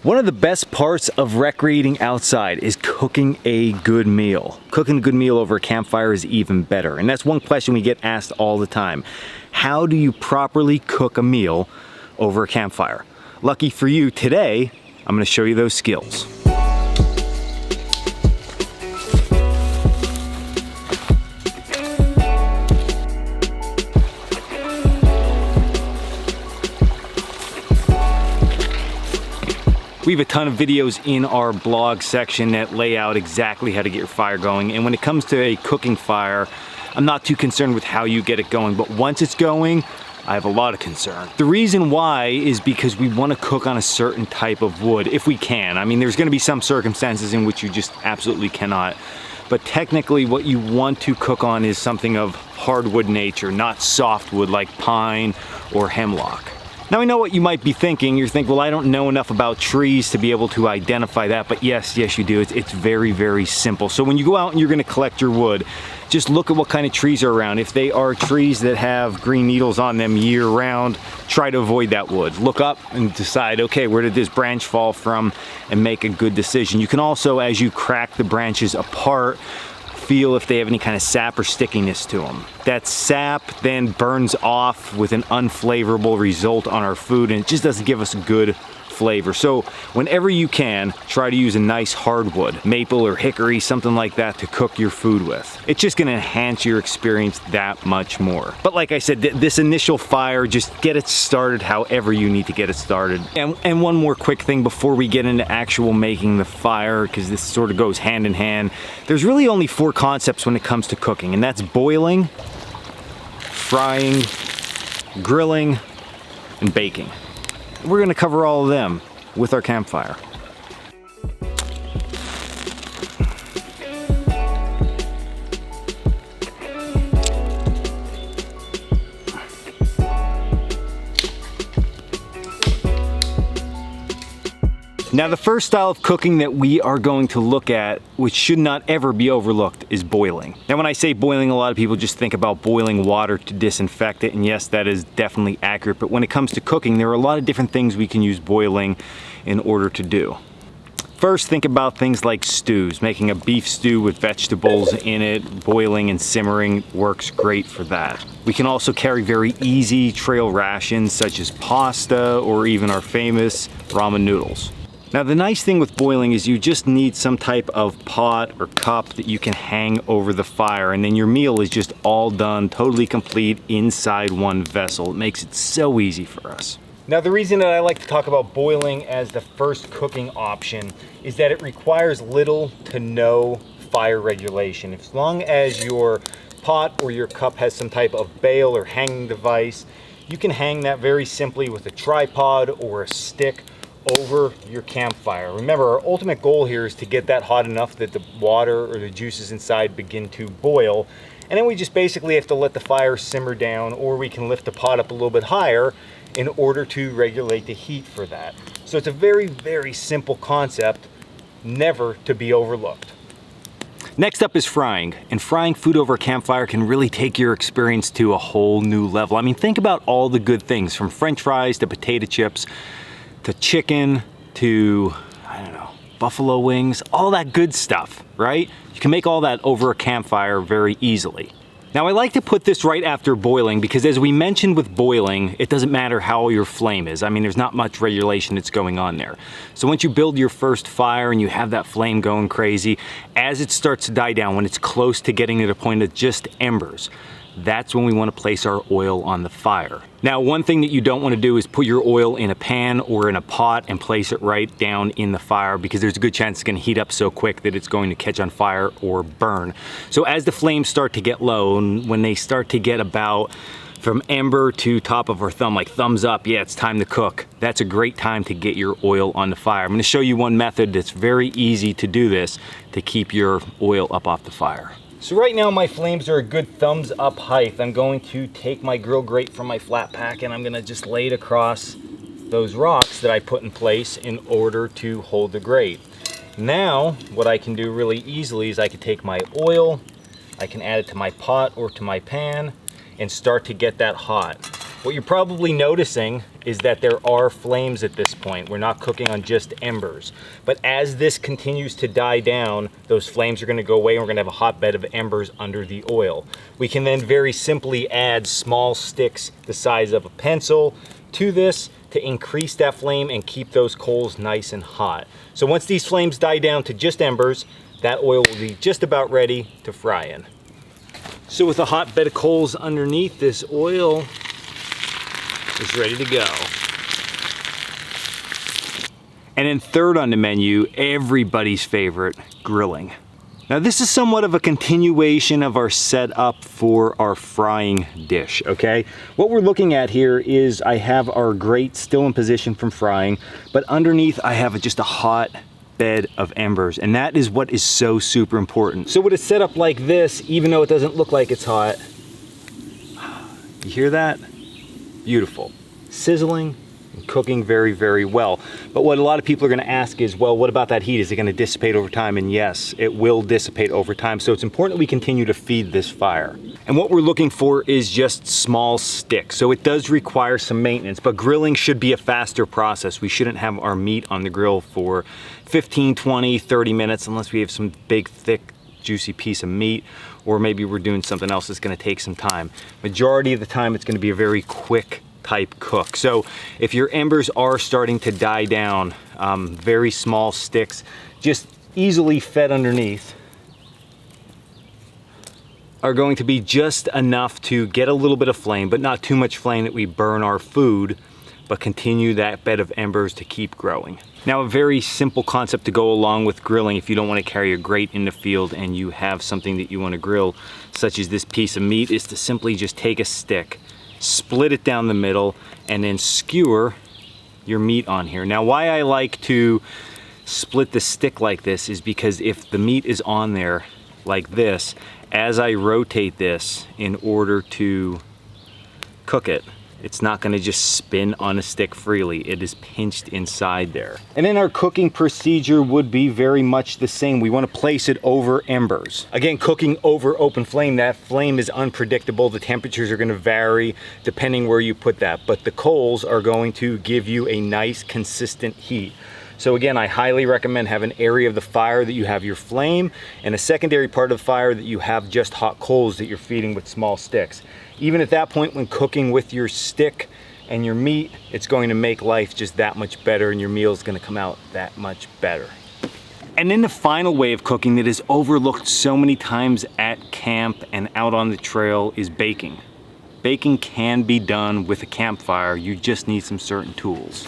One of the best parts of recreating outside is cooking a good meal. Cooking a good meal over a campfire is even better. And that's one question we get asked all the time. How do you properly cook a meal over a campfire? Lucky for you, today, I'm gonna show you those skills. We have a ton of videos in our blog section that lay out exactly how to get your fire going. And when it comes to a cooking fire, I'm not too concerned with how you get it going, but once it's going, I have a lot of concern. The reason why is because we want to cook on a certain type of wood, if we can. I mean, there's going to be some circumstances in which you just absolutely cannot. But technically what you want to cook on is something of hardwood nature, not softwood like pine or hemlock. Now I know what you might be thinking. You're thinking, well, I don't know enough about trees to be able to identify that, but yes you do. It's very, very simple. So when you go out and you're gonna collect your wood, just look at what kind of trees are around. If they are trees that have green needles on them year round, try to avoid that wood. Look up and decide, okay, where did this branch fall from, and make a good decision. You can also, as you crack the branches apart, feel if they have any kind of sap or stickiness to them. That sap then burns off with an unflavorable result on our food, and it just doesn't give us a good flavor. So whenever you can, try to use a nice hardwood, maple or hickory, something like that, to cook your food with. It's just gonna enhance your experience that much more. But like I said, this initial fire, just get it started however you need to get it started. And one more quick thing before we get into actual making the fire, because this sort of goes hand in hand. There's really only 4 concepts when it comes to cooking, and that's boiling, frying, grilling, and baking. We're gonna cover all of them with our campfire. Now the first style of cooking that we are going to look at, which should not ever be overlooked, is boiling. Now when I say boiling, a lot of people just think about boiling water to disinfect it, and yes, that is definitely accurate, but when it comes to cooking, there are a lot of different things we can use boiling in order to do. First, think about things like stews. Making a beef stew with vegetables in it, boiling and simmering works great for that. We can also carry very easy trail rations such as pasta or even our famous ramen noodles. Now the nice thing with boiling is you just need some type of pot or cup that you can hang over the fire, and then your meal is just all done, totally complete inside one vessel. It makes it so easy for us. Now the reason that I like to talk about boiling as the first cooking option is that it requires little to no fire regulation. As long as your pot or your cup has some type of bail or hanging device, you can hang that very simply with a tripod or a stick over your campfire. Remember, our ultimate goal here is to get that hot enough that the water or the juices inside begin to boil, and then we just basically have to let the fire simmer down, or we can lift the pot up a little bit higher in order to regulate the heat for that. So it's a very, very simple concept, never to be overlooked. Next up is frying, and frying food over a campfire can really take your experience to a whole new level. I mean, think about all the good things, from French fries to potato chips, to chicken, to, I don't know, buffalo wings, all that good stuff, right? You can make all that over a campfire very easily. Now I like to put this right after boiling because, as we mentioned with boiling, it doesn't matter how your flame is. I mean, there's not much regulation that's going on there. So once you build your first fire and you have that flame going crazy, as it starts to die down, when it's close to getting to the point of just embers, that's when we want to place our oil on the fire. Now, one thing that you don't want to do is put your oil in a pan or in a pot and place it right down in the fire, because there's a good chance it's going to heat up so quick that it's going to catch on fire or burn. So as the flames start to get low, and when they start to get about from ember to top of our thumb, like thumbs up, yeah, it's time to cook, that's a great time to get your oil on the fire. I'm going to show you one method that's very easy to do this to keep your oil up off the fire. So right now my flames are a good thumbs up height. I'm going to take my grill grate from my flat pack and I'm gonna just lay it across those rocks that I put in place in order to hold the grate. Now, what I can do really easily is I can take my oil, I can add it to my pot or to my pan and start to get that hot. What you're probably noticing is that there are flames at this point. We're not cooking on just embers. But as this continues to die down, those flames are gonna go away and we're gonna have a hot bed of embers under the oil. We can then very simply add small sticks the size of a pencil to this to increase that flame and keep those coals nice and hot. So once these flames die down to just embers, that oil will be just about ready to fry in. So with a hot bed of coals underneath, this oil is ready to go. And then third on the menu, everybody's favorite, grilling. Now this is somewhat of a continuation of our setup for our frying dish, okay? What we're looking at here is I have our grate still in position from frying, but underneath I have just a hot bed of embers, and that is what is so super important. So with a setup like this, even though it doesn't look like it's hot, you hear that? Beautiful. Sizzling and cooking very, very well. But what a lot of people are gonna ask is, well, what about that heat? Is it gonna dissipate over time? And yes, it will dissipate over time. So it's important that we continue to feed this fire. And what we're looking for is just small sticks. So it does require some maintenance, but grilling should be a faster process. We shouldn't have our meat on the grill for 15, 20, 30 minutes unless we have some big, thick, juicy piece of meat, or maybe we're doing something else that's gonna take some time. Majority of the time, it's gonna be a very quick type cook. So if your embers are starting to die down, very small sticks, just easily fed underneath, are going to be just enough to get a little bit of flame, but not too much flame that we burn our food, but continue that bed of embers to keep growing. Now, a very simple concept to go along with grilling if you don't want to carry a grate in the field and you have something that you want to grill, such as this piece of meat, is to simply just take a stick, split it down the middle, and then skewer your meat on here. Now, why I like to split the stick like this is because if the meat is on there like this, as I rotate this in order to cook it, it's not gonna just spin on a stick freely. It is pinched inside there. And then our cooking procedure would be very much the same. We wanna place it over embers. Again, cooking over open flame, that flame is unpredictable. The temperatures are gonna vary depending where you put that, but the coals are going to give you a nice consistent heat. So again, I highly recommend have an area of the fire that you have your flame, and a secondary part of the fire that you have just hot coals that you're feeding with small sticks. Even at that point, when cooking with your stick and your meat, it's going to make life just that much better, and your meal is going to come out that much better. And then the final way of cooking that is overlooked so many times at camp and out on the trail is baking. Baking can be done with a campfire. You just need some certain tools.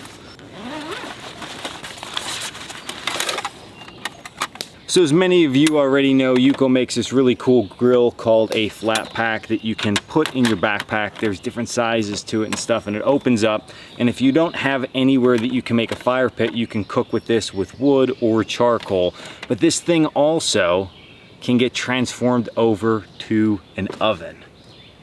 So as many of you already know, Uco makes this really cool grill called a flat pack that you can put in your backpack. There's different sizes to it and stuff, and it opens up. And if you don't have anywhere that you can make a fire pit, you can cook with this with wood or charcoal. But this thing also can get transformed over to an oven.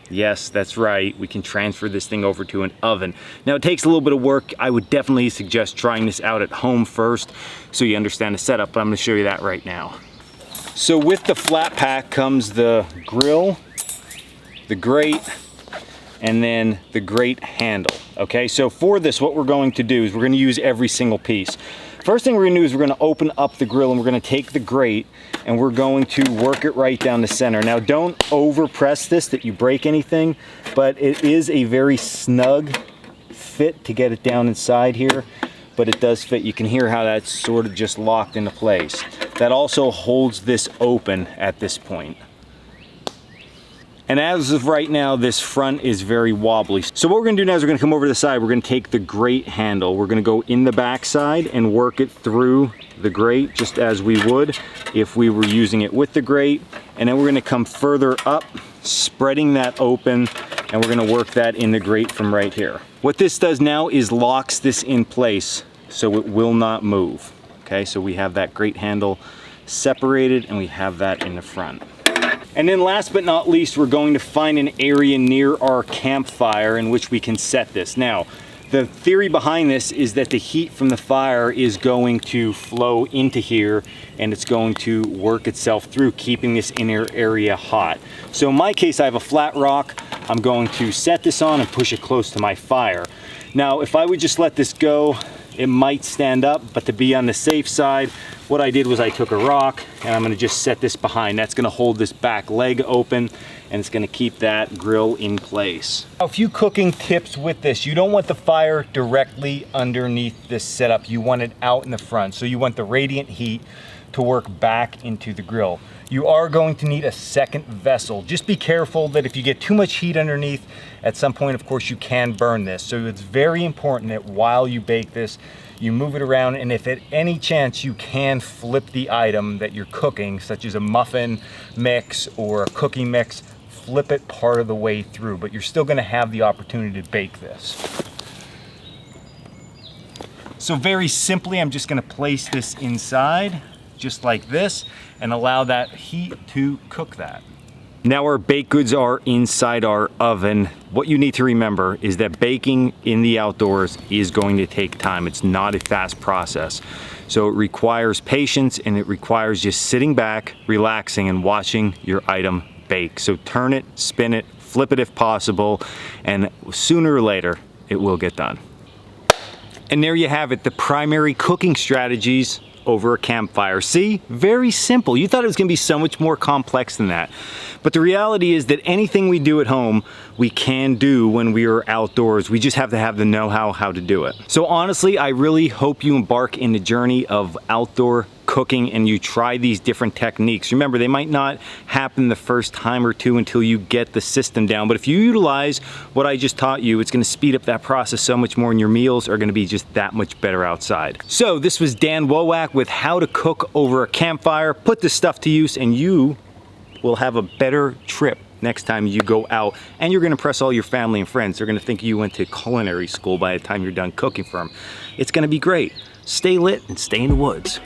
Yes, that's right. We can transfer this thing over to an oven. Now, it takes a little bit of work. I would definitely suggest trying this out at home first so you understand the setup, but I'm gonna show you that right now. So with the flat pack comes the grill, the grate, and then the grate handle. Okay, so for this, what we're going to do is we're gonna use every single piece. First thing we're gonna do is we're gonna open up the grill and we're gonna take the grate and we're going to work it right down the center. Now, don't over press this that you break anything, but it is a very snug fit to get it down inside here, but it does fit. You can hear how that's sort of just locked into place. That also holds this open at this point. And as of right now, this front is very wobbly. So what we're gonna do now is we're gonna come over to the side. We're gonna take the grate handle. We're gonna go in the back side and work it through the grate just as we would if we were using it with the grate. And then we're gonna come further up, spreading that open, and we're gonna work that in the grate from right here. What this does now is locks this in place so it will not move. Okay, so we have that grate handle separated and we have that in the front. And then last but not least, we're going to find an area near our campfire in which we can set this. Now, the theory behind this is that the heat from the fire is going to flow into here and it's going to work itself through, keeping this inner area hot. So in my case, I have a flat rock. I'm going to set this on and push it close to my fire. Now, if I would just let this go, it might stand up, but to be on the safe side, what I did was I took a rock and I'm gonna just set this behind. That's gonna hold this back leg open and it's gonna keep that grill in place. A few cooking tips with this. You don't want the fire directly underneath this setup. You want it out in the front. So you want the radiant heat to work back into the grill. You are going to need a second vessel. Just be careful that if you get too much heat underneath, at some point, of course, you can burn this. So it's very important that while you bake this, you move it around, and if at any chance you can flip the item that you're cooking, such as a muffin mix or a cookie mix, flip it part of the way through, but you're still gonna have the opportunity to bake this. So very simply, I'm just gonna place this inside, just like this, and allow that heat to cook that. Now our baked goods are inside our oven. What you need to remember is that baking in the outdoors is going to take time. It's not a fast process. So it requires patience and it requires just sitting back, relaxing, and watching your item bake. So turn it, spin it, flip it if possible, and sooner or later, it will get done. And there you have it, the primary cooking strategies over a campfire. See, very simple. You thought it was gonna be so much more complex than that. But the reality is that anything we do at home, we can do when we are outdoors. We just have to have the know-how how to do it. So honestly, I really hope you embark in the journey of outdoor cooking and you try these different techniques. Remember, they might not happen the first time or two until you get the system down, but if you utilize what I just taught you, it's gonna speed up that process so much more, and your meals are gonna be just that much better outside. So this was Dan Wowak with how to cook over a campfire. Put this stuff to use and you will have a better trip next time you go out, and you're gonna impress all your family and friends. They're gonna think you went to culinary school by the time you're done cooking for them. It's gonna be great. Stay lit and stay in the woods.